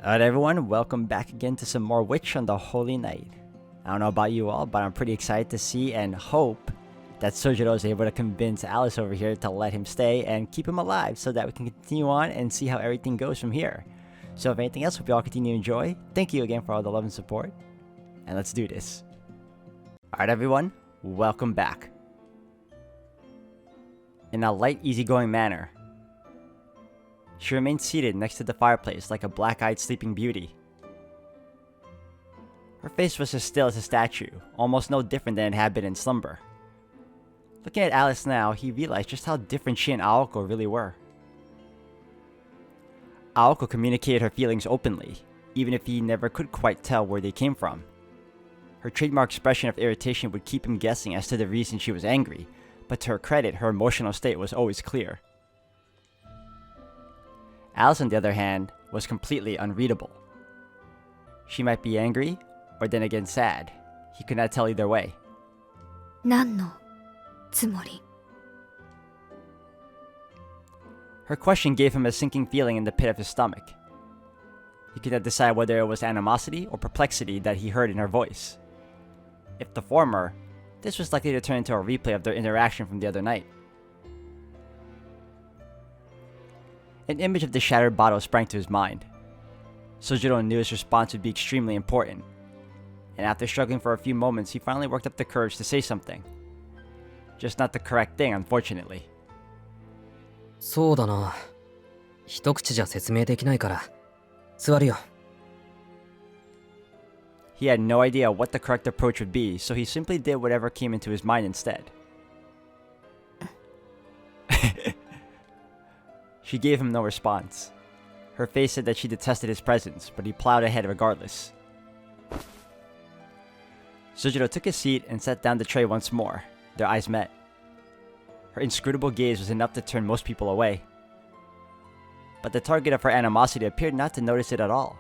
Alright everyone, welcome back again to some more Witch on the Holy Night. I don't know about you all, but I'm pretty excited to see and hope that Soujuuro is able to convince Alice over here to let him stay and keep him alive so that we can continue on and see how everything goes from here. So if anything else, hope you all continue to enjoy. Thank you again for all the love and support, and let's do this. Alright everyone, welcome back. In a light, easygoing manner, she remained seated next to the fireplace like a black-eyed sleeping beauty. Her face was as still as a statue, almost no different than it had been in slumber. Looking at Alice now, he realized just how different she and Aoko really were. Aoko communicated her feelings openly, even if he never could quite tell where they came from. Her trademark expression of irritation would keep him guessing as to the reason she was angry, but to her credit, her emotional state was always clear. Alice, on the other hand, was completely unreadable. She might be angry, or then again sad. He could not tell either way. 何のつもり? Her question gave him a sinking feeling in the pit of his stomach. He could not decide whether it was animosity or perplexity that he heard in her voice. If the former, this was likely to turn into a replay of their interaction from the other night. An image of the shattered bottle sprang to his mind. Soujuuro knew his response would be extremely important, and after struggling for a few moments, he finally worked up the courage to say something. Just not the correct thing, unfortunately. そうだな。一口じゃ説明できないから、座るよ。He had no idea what the correct approach would be, so he simply did whatever came into his mind instead. She gave him no response. Her face said that she detested his presence, but he plowed ahead regardless. Soujuuro took his seat and set down the tray once more. Their eyes met. Her inscrutable gaze was enough to turn most people away. But the target of her animosity appeared not to notice it at all.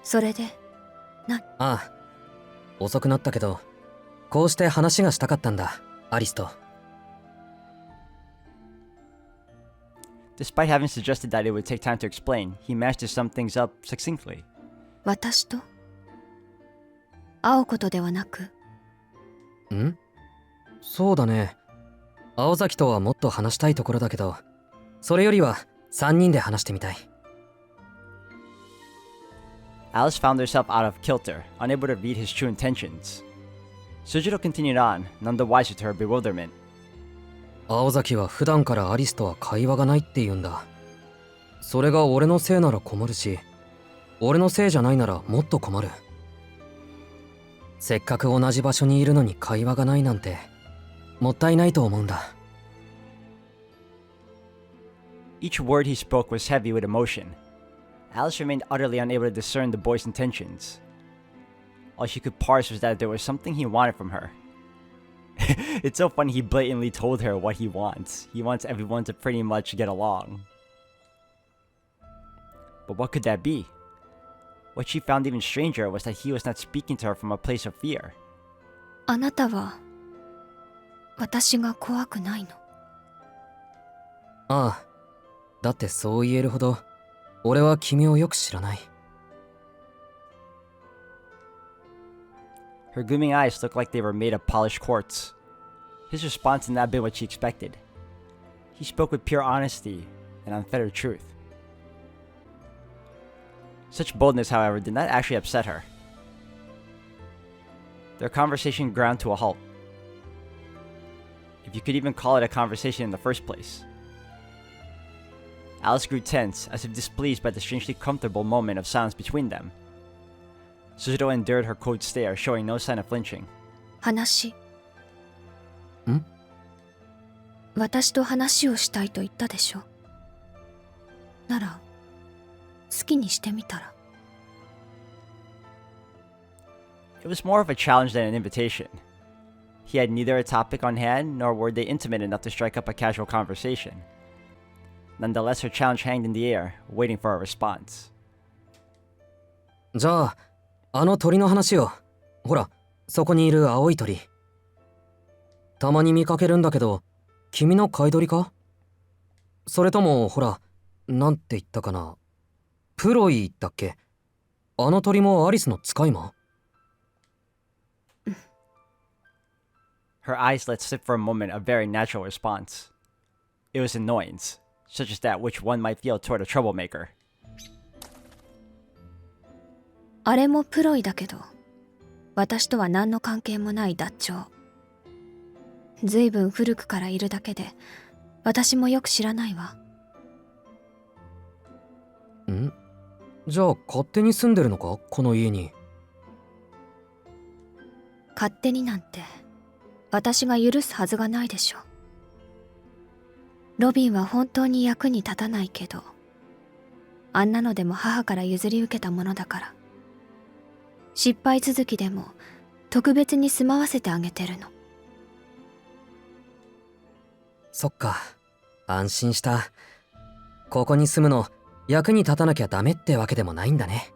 それで、ああ、遅くなったけど、こうして話がしたかったんだ、アリスと。Despite having suggested that it would take time to explain, he managed to sum things up succinctly. 私と青子とではなく、ん？そうだね。青崎とはもっと話したいところだけど、それよりは3人で話してみたい。Alice found herself out of kilter, unable to read his true intentions. Soujuuro continued on, none the wiser to her bewilderment. 青崎は普段からアリスとは会話がないって言うんだ。それが俺のせいなら困るし、俺のせいじゃないならもっと困る。せっかく同じ場所にいるのに会話がないなんて、もったいないと思うんだ。Each word he spoke was heavy with emotion. Alice remained utterly unable to discern the boy's intentions. All she could parse was that there was something he wanted from her. It's so funny he blatantly told her what he wants. He wants everyone to pretty much get along. But what could that be? What she found even stranger was that he was not speaking to her from a place of fear. あなたは私が怖くないの？ああ、だってそう言えるほど、俺は君をよく知らない。Her gleaming eyes looked like they were made of polished quartz. His response had not been what she expected. He spoke with pure honesty and unfettered truth. Such boldness, however, did not actually upset her. Their conversation ground to a halt. If you could even call it a conversation in the first place. Alice grew tense, as if displeased by the strangely comfortable moment of silence between them. Soujuuro endured her cold stare, showing no sign of flinching. 話。ん？私と話をしたいと言ったでしょ。なら、好きにしてみたら。It was more of a challenge than an invitation. He had neither a topic on hand, nor were they intimate enough to strike up a casual conversation. Nonetheless, her challenge hanged in the air, waiting for a response. じゃあ、あの鳥の話よ。ほら、そこにいる青い鳥。たまに見かけるんだけど、君の飼い鳥か？それともほら、なんて言ったかな、プロイだっけ？あの鳥もアリスの使い魔？ Her eyes let slip for a moment a very natural response. It was annoyance, such as that which one might feel toward a troublemaker. あれもプロイだけど、私とは何の関係もない脱鳥。ずいぶん古くからいるだけで、私もよく知らないわ。ん？じゃあ勝手に住んでるのか？この家に。勝手になんて、私が許すはずがないでしょ。ロビンは本当に役に立たないけど、あんなのでも母から譲り受けたものだから。失敗続きでも特別に住まわせてあげてるの。そっか、安心した。ここに住むの役に立たなきゃダメってわけでもないんだね。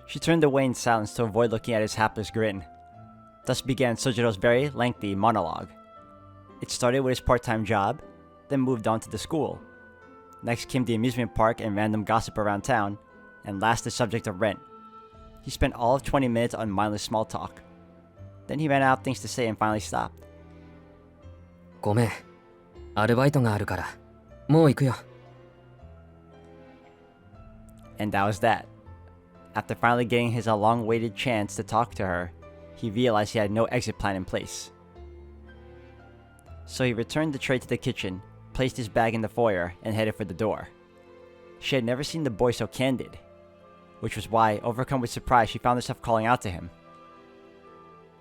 She turned away in silence to avoid looking at his hapless grin. Thus began Sojuro's very lengthy monologue. It started with his part-time job, then moved on to the school. Next came the amusement park and random gossip around town, and last the subject of rent. He spent all of 20 minutes on mindless small talk. Then he ran out of things to say and finally stopped. ごめん、アルバイトがあるから、もう行くよ。And that was that. After finally getting his long-awaited chance to talk to her, he realized he had no exit plan in place. So he returned the tray to the kitchen, placed his bag in the foyer, and headed for the door. She had never seen the boy so candid, which was why, overcome with surprise, she found herself calling out to him.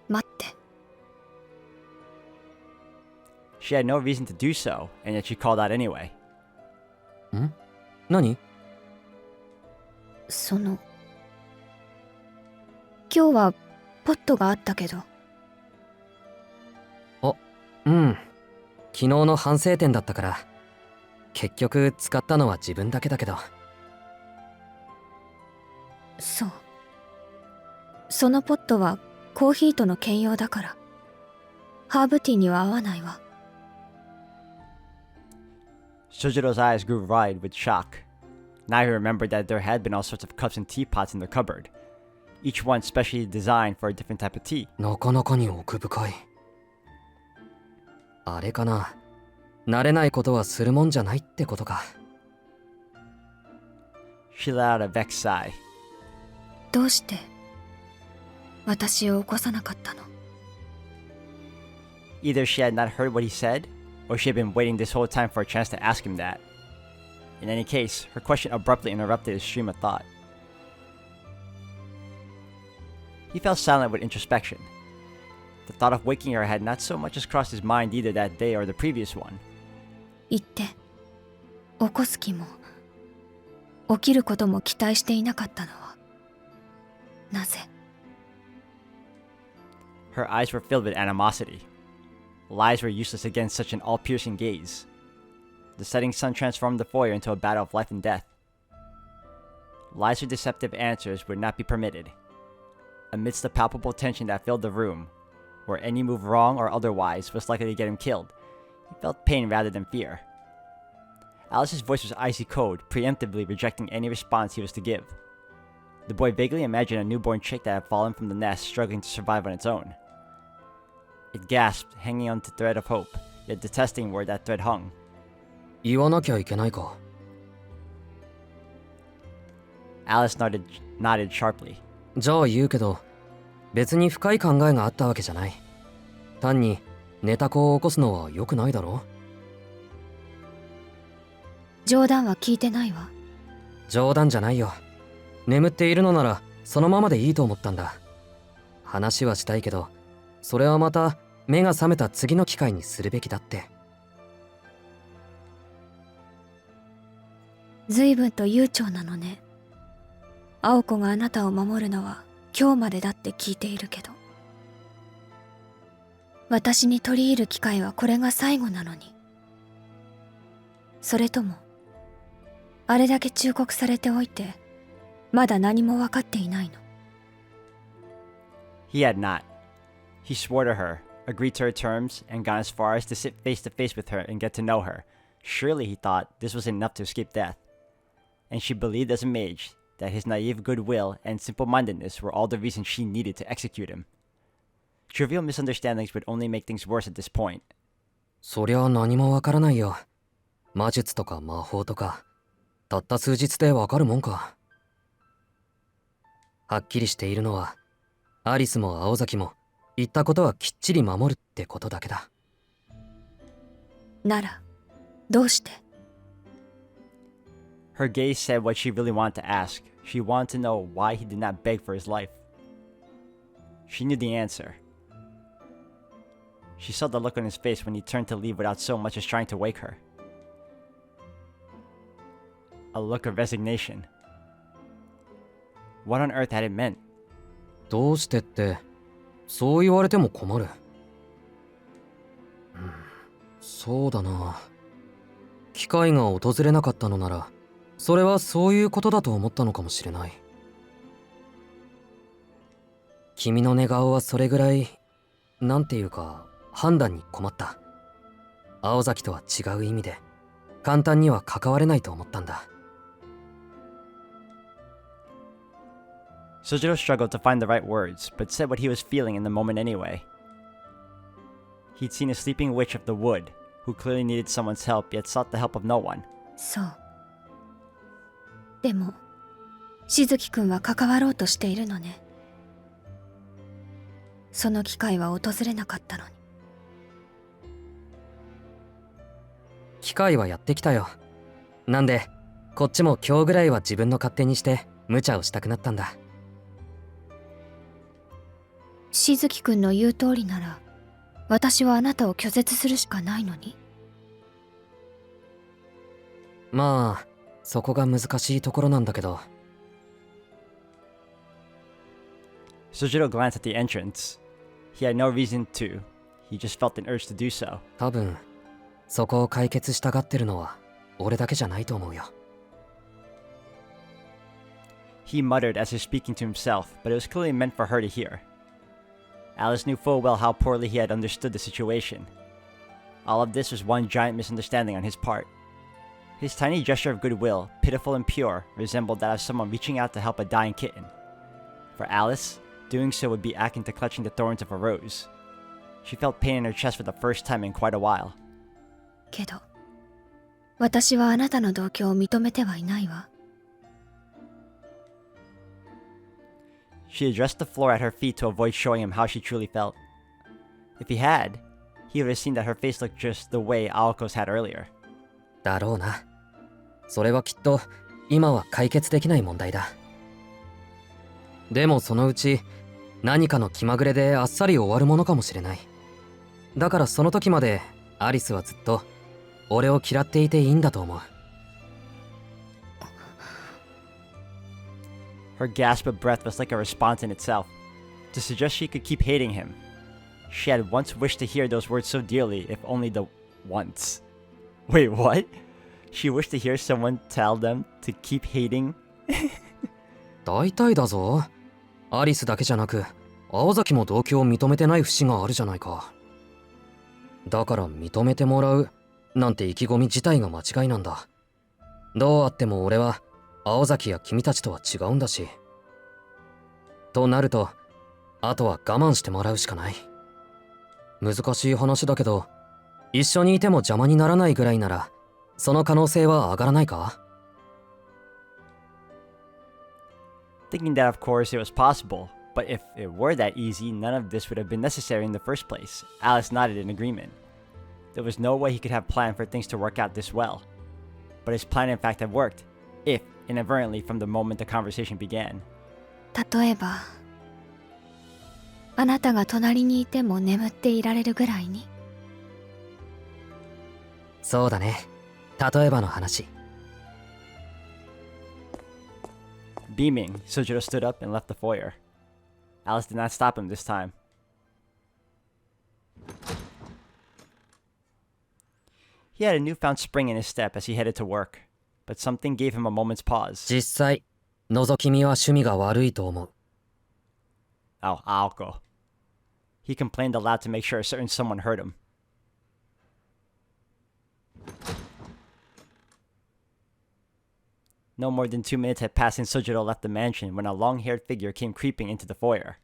待って。She had no reason to do so, and yet she called out anyway. ん？何？今日はポットがあったけど。うん。昨日の反省点だったから、結局使ったのは自分だけだけど。そう。そのポットはコーヒーとの兼用だから、ハーブティーには合わないわ。Sojuro's eyes grew wide with shock. Now he remembered that there had been all sorts of cups and teapots in their cupboard, each one specially designed for a different type of tea. なかなかに奥深い。あれかな。慣れないことはするもんじゃないってことか。She let out a vexed sigh. どうして私を起こさなかったの？ Either she had not heard what he said, or she had been waiting this whole time for a chance to ask him that. In any case, her question abruptly interrupted his stream of thought. He fell silent with introspection. The thought of waking her had not so much as crossed his mind either that day or the previous one. 言って。起こす気も、起きることも期待していなかったのは、なぜ？ Her eyes were filled with animosity. Lies were useless against such an all-piercing gaze. The setting sun transformed the foyer into a battle of life and death. Lies or deceptive answers would not be permitted. Amidst the palpable tension that filled the room, where any move wrong or otherwise was likely to get him killed, he felt pain rather than fear. Alice's voice was icy cold, preemptively rejecting any response he was to give. The boy vaguely imagined a newborn chick that had fallen from the nest, struggling to survive on its own. It gasped, hanging on to the thread of hope, yet detesting where that thread hung. 言わなきゃいけないか。Alice nodded sharply. じゃあ言うけど、別に深い考えがあったわけじゃない。単に寝た子を起こすのは良くないだろ？冗談は聞いてないわ。冗談じゃないよ。眠っているのならそのままでいいと思ったんだ。話はしたいけど、それはまた目が覚めた次の機会にするべきだって。随分と悠長なのね。青子があなたを守るのは今日までだって聞いているけど。私に取り入る機会はこれが最後なのに。それとも、あれだけ忠告されておいて、まだ何も分かっていないの？ He had not. He swore to her, agreed to her terms, and gone as far as to sit face to face with her and get to know her, Surely, he thought, this was enough to escape death. And she believed as a mage that his naive goodwill and simple-mindedness were all the reason she needed to execute him. Trivial misunderstandings would only make things worse at this point. そりゃ何もわからないよ。魔術とか魔法とか、たった数日でわかるもんか。はっきりしているのは、アリスも青崎も言ったことはきっちり守るってことだけだ。なら、どうして？ Her gaze said what she really wanted to ask. She wanted to know why he did not beg for his life. She knew the answer. She saw the look on his face when he turned to leave without so much as trying to wake her. A look of resignation. What on earth had it meant? どうしてって、そう言われても困る。そうだな。機会が訪れなかったのなら、それはそういうことだと思ったのかもしれない。君の寝顔はそれぐらい、なんていうか、判断に困った。青崎とは違う意味で、簡単には関われないと思ったんだ。Soujuuro struggled to find the right words, but said what he was feeling in the moment anyway. He'd seen a sleeping witch of the wood, who clearly needed someone's help yet sought the help of no one. そう。でも、しずきくんは関わろうとしているのね。その機会は訪れなかったのに。機会はやってきたよ。なんで、こっちも今日ぐらいは自分の勝手にして無茶をしたくなったんだ。しずきくんの言う通りなら、私はあなたを拒絶するしかないのに。まあ、そこが難しいところなんだけど。Soujuuro glanced at the entrance. He had no reason to. He just felt an urge to do so. 多分、そこを解決したがってるのは俺だけじゃないと思うよ。He muttered as if speaking to himself, but it was clearly meant for her to hear. Alice knew full well how poorly he had understood the situation. All of this was one giant misunderstanding on his part. His tiny gesture of goodwill, pitiful and pure, resembled that of someone reaching out to help a dying kitten. For Alice, doing so would be akin to clutching the thorns of a rose. She felt pain in her chest for the first time in quite a while. けど、私はあなたの同居を認めてはいないわ。She addressed the floor at her feet to avoid showing him how she truly felt. If he had, he would have seen that her face looked just the way Aoko's had earlier. だろうな。それはきっと今は解決できない問題だ。でもそのうち何かの気まぐれであっさり終わるものかもしれない。だからその時までアリスはずっと俺を嫌っていていいんだと思う。Her gasp of breath was like a response in itself, to suggest she could keep hating him. She had once wished to hear those words so dearly, if only the once. Wait, what? She wished to hear someone tell them to keep hating? 大体だぞ。アリスだけじゃなく、青崎も同居を認めてない節があるじゃないか。だから認めてもらうなんて意気込み自体が間違いなんだ。どうあっても俺は青崎や君たちとは違うんだし。となると、あとは我慢してもらうしかない。難しい話だけど、一緒にいても邪魔にならないぐらいなら、その可能性は上がらないか？ Thinking that of course it was possible, but if it were that easy, none of this would have been necessary in the first place. Alice nodded in agreement. There was no way he could have planned for things to work out this well. But his plan in fact had worked, if inadvertently from the moment the conversation began. 例えば、あなたが隣にいても眠っていられるぐらいに。そうだね。例えばの話。Beaming, Soujuuro stood up and left the foyer. Alice did not stop him this time. He had a newfound spring in his step as he headed to work, but something gave him a moment's pause. 実際、覗き見は趣味が悪いと思う。Oh, Aoko. He complained aloud to make sure a certain someone heard him. No more than 2 minutes had passed since Sojiro left the mansion when a long-haired figure came creeping into the foyer.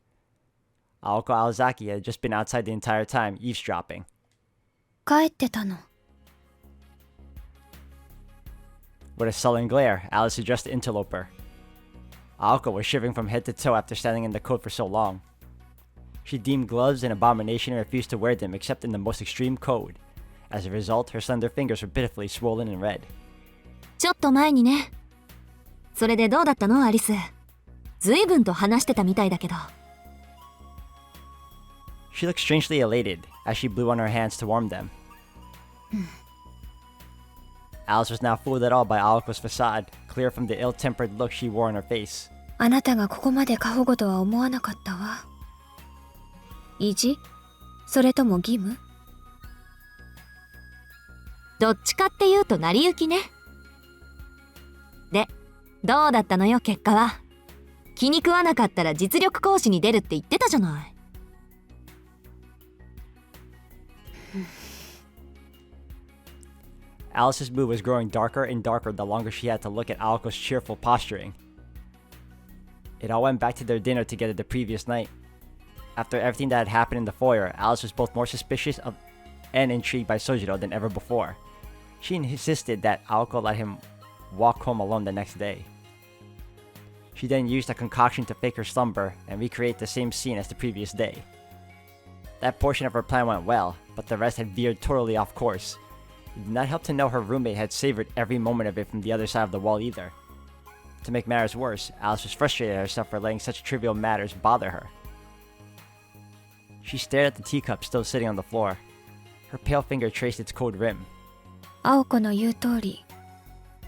Aoko Aozaki had just been outside the entire time, eavesdropping. 帰ってたの。 With a sullen glare, Alice addressed the interloper. Aoko was shivering from head to toe after standing in the cold for so long. She deemed gloves an abomination and refused to wear them except in the most extreme code. As a result, her slender fingers were pitifully swollen and red. ちょっと前にね。それでどうだったのアリス。随分と話してたみたいだけど。She looked strangely elated as she blew on her hands to warm them. Alice was now fooled at all by Aoko's facade, clear from the ill-tempered look she wore on her face. あなたがここまで過保護とは思わなかったわ。意地？それとも義務？どっちかっていうと成り行きね。で、どうだったのよ結果は。気に食わなかったら実力行使に出るって言ってたじゃない。Alice's mood was growing darker and darker the longer she had to look at Aoko's cheerful posturing. It all went back to their dinner together the previous night. After everything that had happened in the foyer, Alice was both more suspicious of and intrigued by Soujuuro than ever before. She insisted that Aoko let him walk home alone the next day. She then used a concoction to fake her slumber and recreate the same scene as the previous day. That portion of her plan went well, but the rest had veered totally off course. It did not help to know her roommate had savored every moment of it from the other side of the wall either. To make matters worse, Alice was frustrated at herself for letting such trivial matters bother her. She stared at the teacup still sitting on the floor. Her pale finger traced its cold rim. 青子の言う通り、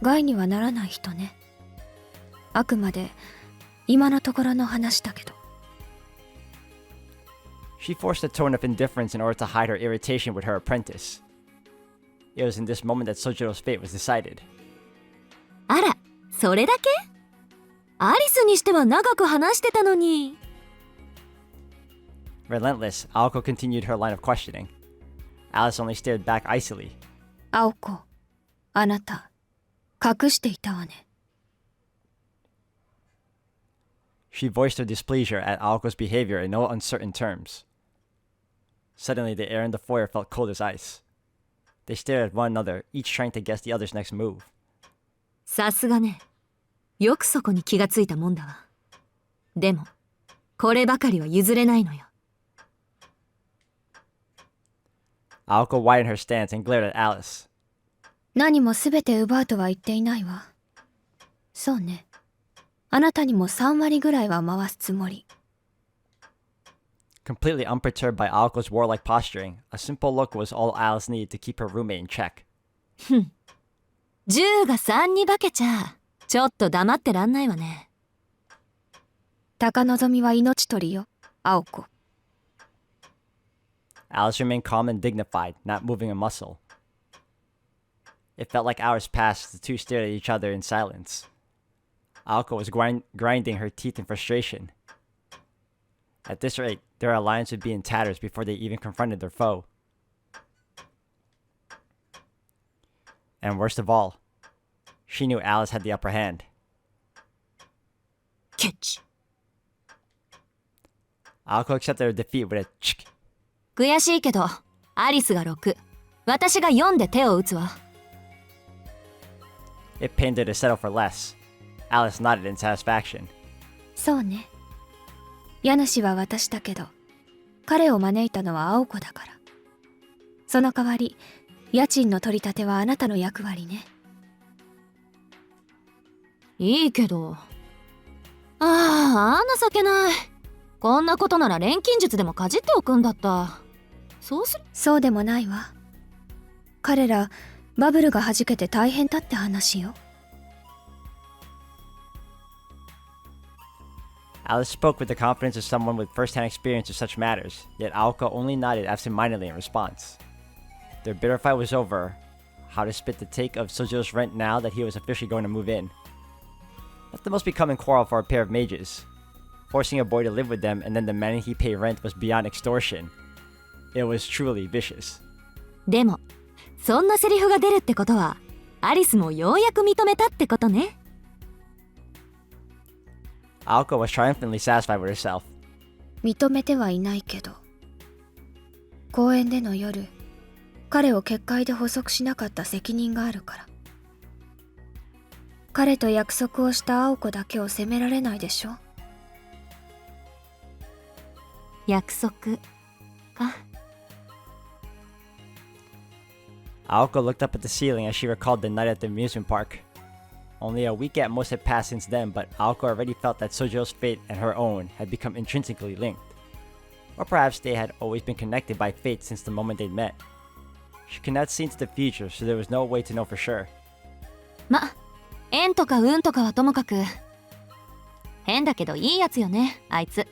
害にはならない人ね。あくまで今のところの話だけど。She forced a tone of indifference in order to hide her irritation with her apprentice. It was in this moment that Sojuro's fate was decided. あら、それだけ？アリスにしては長く話してたのに。Relentless, Aoko continued her line of questioning. Alice only stared back icily. 青子、あなた、隠していたわね。She voiced her displeasure at Aoko's behavior in no uncertain terms. Suddenly, the air in the foyer felt cold as ice. They stared at one another, each trying to guess the other's next move. さすがね。よくそこに気がついたもんだわ。でも、こればかりは譲れないのよ。Aoko widened her stance and glared at Alice. 何も全て奪うとは言っていないわ。そうね。あなたにも3割ぐらいは回すつもり。Completely unperturbed by Aoko's warlike posturing, a simple look was all Alice needed to keep her roommate in check. 10が3に化けちゃ、ちょっと黙ってらんないわね。高望みは命取りよ、青子。Alice remained calm and dignified, not moving a muscle. It felt like hours passed as the two stared at each other in silence. Aoko was grinding her teeth in frustration. At this rate, their alliance would be in tatters before they even confronted their foe. And worst of all, she knew Alice had the upper hand. ケチ。Aoko accepted her defeat with a chk. 悔しいけど、アリスが6。私が4で手を打つわ。It pained her to settle for less. Alice nodded in satisfaction. そうね。家主は私だけど、彼を招いたのは青子だから。その代わり、家賃の取り立てはあなたの役割ね。いいけど。情けない。こんなことなら錬金術でもかじっておくんだった。そうでもないわ。彼ら、バブルが弾けて大変だって話よ。Alice spoke with the confidence of someone with first-hand experience of such matters, yet Aoko only nodded absent-mindedly in response. Their bitter fight was over. How to split the take of Soujuro's rent now that he was officially going to move in. Not the most becoming quarrel for a pair of mages. Forcing a boy to live with them and then demanding he pay rent was beyond extortion. It was truly vicious. でも、そんなセリフが出るってことは、アリスもようやく認めたってことね。Aoko was triumphantly satisfied with herself. 認めてはいないけど、公園での夜、彼を結界で捕捉しなかった責任があるから。彼と約束をした青子だけを責められないでしょ。約束か。Aoko looked up at the ceiling as she recalled the night at the amusement park. Only a week at most had passed since then, but Aoko already felt that Soujuro's fate and her own had become intrinsically linked. Or perhaps they had always been connected by fate since the moment they'd met. She could not see into the future, so there was no way to know for sure. ま、縁とか運とかはともかく、変だけどいいやつよね、あいつ。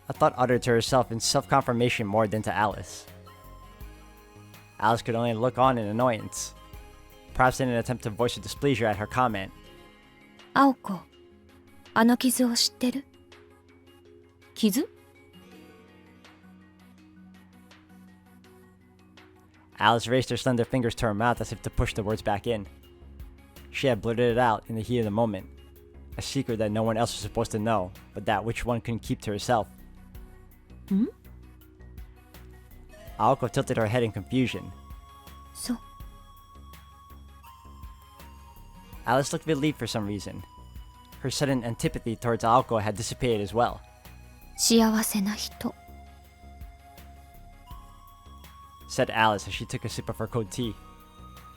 A thought uttered to herself in self-confirmation more than to Alice. Alice could only look on in annoyance, perhaps in an attempt to voice her displeasure at her comment. 青子、あの傷を知ってる？傷？ Alice raised her slender fingers to her mouth as if to push the words back in. She had blurted it out in the heat of the moment, a secret that no one else was supposed to know, but that which one couldn't keep to herself. Hmm? Aoko tilted her head in confusion. そう。Alice looked relieved for some reason. Her sudden antipathy towards Aoko had dissipated as well. 幸せな人。Said Alice as she took a sip of her cold tea.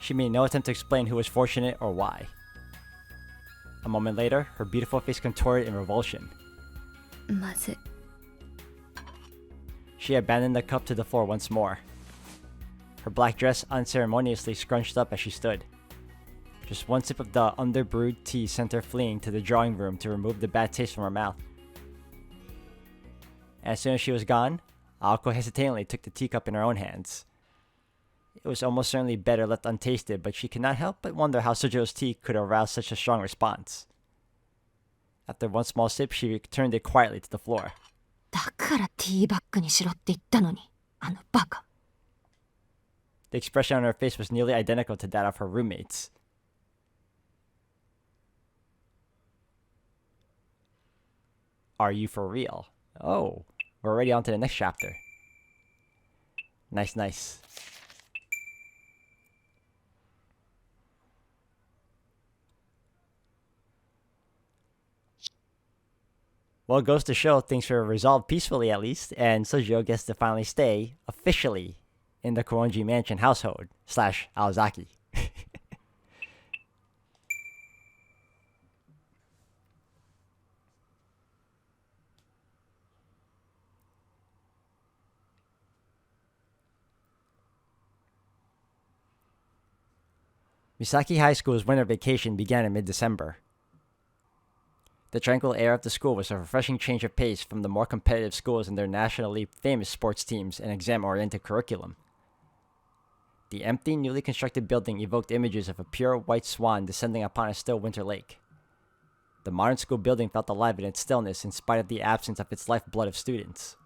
She made no attempt to explain who was fortunate or why. A moment later, her beautiful face contorted in revulsion. まずい。She abandoned the cup to the floor once more. Her black dress unceremoniously scrunched up as she stood. Just one sip of the underbrewed tea sent her fleeing to the drawing room to remove the bad taste from her mouth. As soon as she was gone, Aoko hesitatingly took the teacup in her own hands. It was almost certainly better left untasted, but she could not help but wonder how Soujuro's tea could arouse such a strong response. After one small sip, she returned it quietly to the floor. だからティーバッグにしろって言ったのに、あのバカ。The expression on her face was nearly identical to that of her roommates. Are you for real? Oh, we're already on to the next chapter. Nice, nice. Well, it goes to show things were resolved peacefully at least, and Soujuuro gets to finally stay, officially, in the Koronji Mansion household / Aozaki. Misaki High School's winter vacation began in mid-December. The tranquil air of the school was a refreshing change of pace from the more competitive schools and their nationally famous sports teams and exam-oriented curriculum. The empty, newly constructed building evoked images of a pure white swan descending upon a still winter lake. The modern school building felt alive in its stillness in spite of the absence of its lifeblood of students.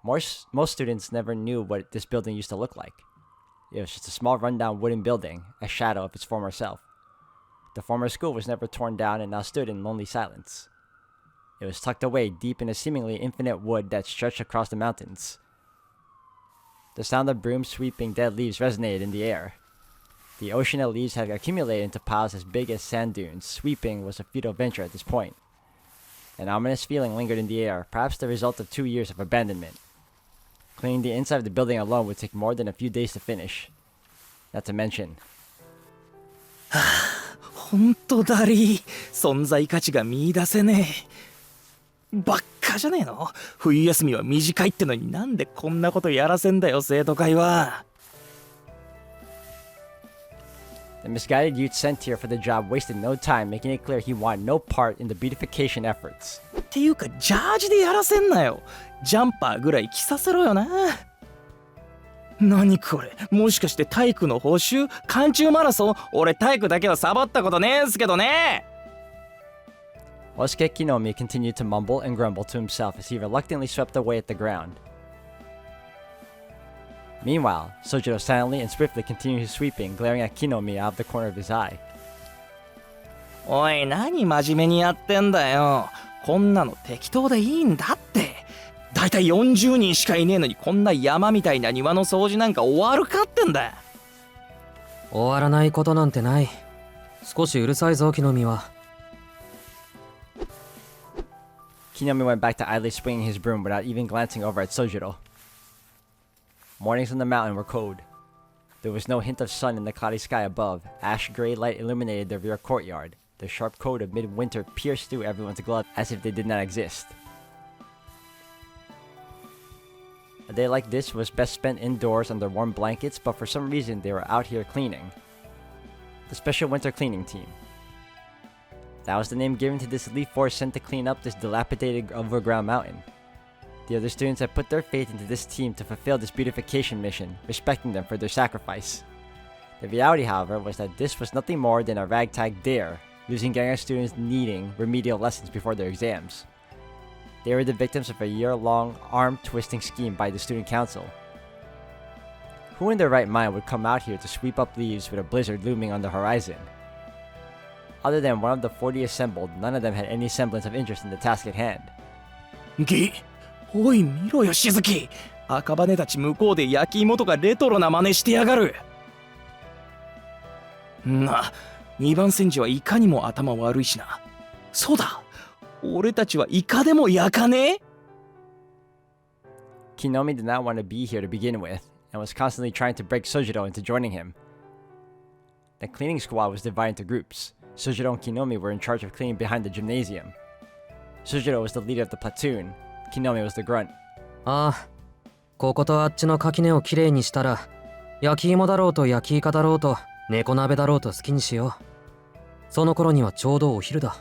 Most students never knew what this building used to look like. It was just a small rundown wooden building, a shadow of its former self. The former school was never torn down and now stood in lonely silence. It was tucked away deep in a seemingly infinite wood that stretched across the mountains. The sound of brooms sweeping dead leaves resonated in the air. The ocean of leaves had accumulated into piles as big as sand dunes. Sweeping was a futile venture at this point. An ominous feeling lingered in the air, perhaps the result of 2 years of abandonment. Cleaning the inside of the building alone would take more than a few days to finish. Not to mention... ほんとだりー、存在価値が見出せねえ。ばっかじゃねえの？冬休みは短いってのになんでこんなことやらせんだよ、生徒会は。The misguided youth sent here for the job wasted no time, making it clear he wanted no part in the beautification efforts. っていうか、ジャージでやらせんなよ。ジャンパーぐらい着させろよな。何これ、もしかして体育の補習？寒中マラソン？俺体育だけはサボったことねえんすけどね。Osuke Kinomi continued to mumble and grumble to himself as he reluctantly swept away at the ground. Meanwhile, Soujuuro silently and swiftly continued his sweeping, glaring at Kinomi out of the corner of his eye. おい、何真面目にやってんだよ。こんなの適当でいいんだって。だいたい40人しかいねえのにこんな山みたいな庭の掃除なんか終わるかってんだ。終わらないことなんてない。少しうるさいぞ、木の実は。Kinomi went back to idly swinging his broom without even glancing over at Soujuuro. Mornings on the mountain were cold. There was no hint of sun in the cloudy sky above. Ash gray light illuminated the rear courtyard. The sharp cold of midwinter pierced through everyone's glove as if they did not exist. A day like this was best spent indoors under warm blankets, but for some reason they were out here cleaning. The Special Winter Cleaning Team. That was the name given to this elite force sent to clean up this dilapidated overground mountain. The other students had put their faith into this team to fulfill this beautification mission, respecting them for their sacrifice. The reality, however, was that this was nothing more than a ragtag dare, losing gang of students needing remedial lessons before their exams. They were the victims of a year-long arm-twisting scheme by the student council. Who in their right mind would come out here to sweep up leaves with a blizzard looming on the horizon? Other than one of the 40 assembled, none of them had any semblance of interest in the task at hand. おい見ろよしずき。赤羽たち向こうで焼き芋とかレトロな真似してやがる。2番煎じはいかにも頭悪いしな。そうだ、俺たちはイカでも焼かねえ。 Kinomi did not want to be here to begin with, and was constantly trying to break Soujuuro into joining him. The cleaning squad was divided into groups. Soujuuro and Kinomi were in charge of cleaning behind the gymnasium. Soujuuro was the leader of the platoon. Kinomi was the grunt. ああ、こことあっちの垣根をきれいにしたら、焼き芋だろうと焼きイカだろうと猫鍋だろうと好きにしよう。その頃にはちょうどお昼だ。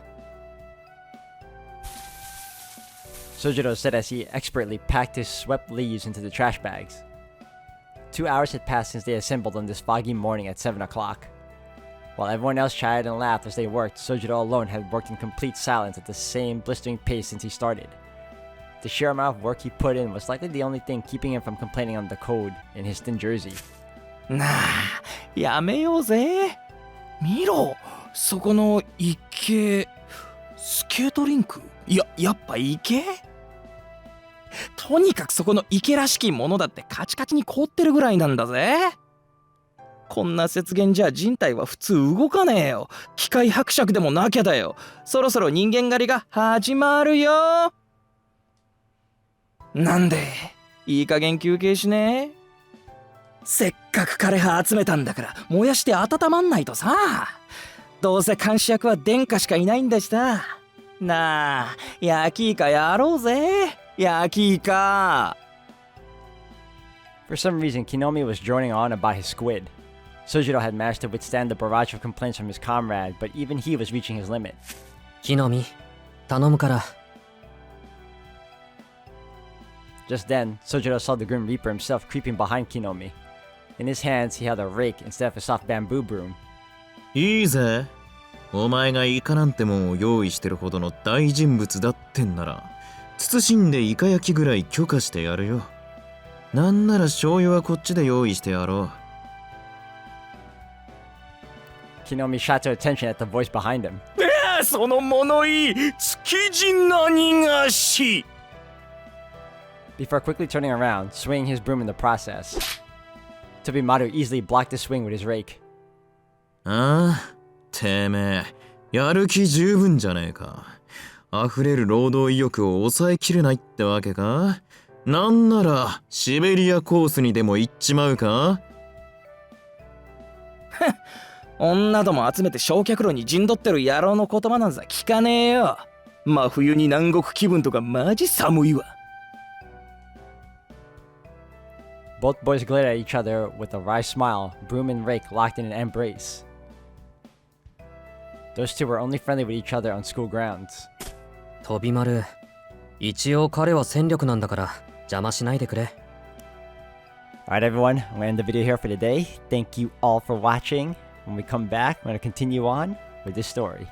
Soujuuro said as he expertly packed his swept leaves into the trash bags. 2 hours had passed since they assembled on this foggy morning at 7 o'clock. While everyone else chatted and laughed as they worked, Soujuuro alone had worked in complete silence at the same blistering pace since he started. The sheer amount of work he put in was likely the only thing keeping him from complaining on the cold in his thin jersey. なあ、やめようぜ。見ろ、そこの池、スケートリンク？やっぱ池？とにかくそこの池らしきものだってカチカチに凍ってるぐらいなんだぜ。こんな雪原じゃ人体は普通動かねえよ。機械伯爵でもなきゃだよ。そろそろ人間狩りが始まるよ。なんでいい加減休憩しねえ。せっかく枯葉集めたんだから燃やして温まんないとさ。どうせ監視役は殿下しかいないんだしさ。なあ、焼きイカやろうぜ。焼きイカ。 For some reason, Kinomi was droning on about his squid. Soujuuro had managed to withstand the barrage of complaints from his comrade, but even he was reaching his limit. 木の実、頼むから。Just then, Soujuuro saw the Grim Reaper himself creeping behind Kinomi. In his hands, he held a rake instead of a soft bamboo broom. いいぜ。お前がイカなんてもんを用意してるほどの大人物だってんなら、慎んでイカ焼きぐらい許可してやるよ。なんなら醤油はこっちで用意してやろう。Kinomi shot to attention at the voice behind him. その物言い、築地何がし。 Before quickly turning around, swinging his broom in the process. Tobimaru easily blocked the swing with his rake. ああ、てめえ、やる気十分じゃねえか。溢れる労働意欲を抑えきれないってわけか。なんならシベリアコースにでも行っちまうか。女ども集めて焼却炉に陣取ってる野郎の言葉なんざ聞かねえよ。真冬に南国気分とかマジ寒いわ。Both boys glared at each other with a wry smile, broom and rake locked in an embrace. Those two were only friendly with each other on school grounds. 飛び丸、一応彼は戦力なんだから邪魔しないでくれ。Alright everyone, I'm going to end the video here for today. Thank you all for watching. When we come back, I'm going to continue on with this story.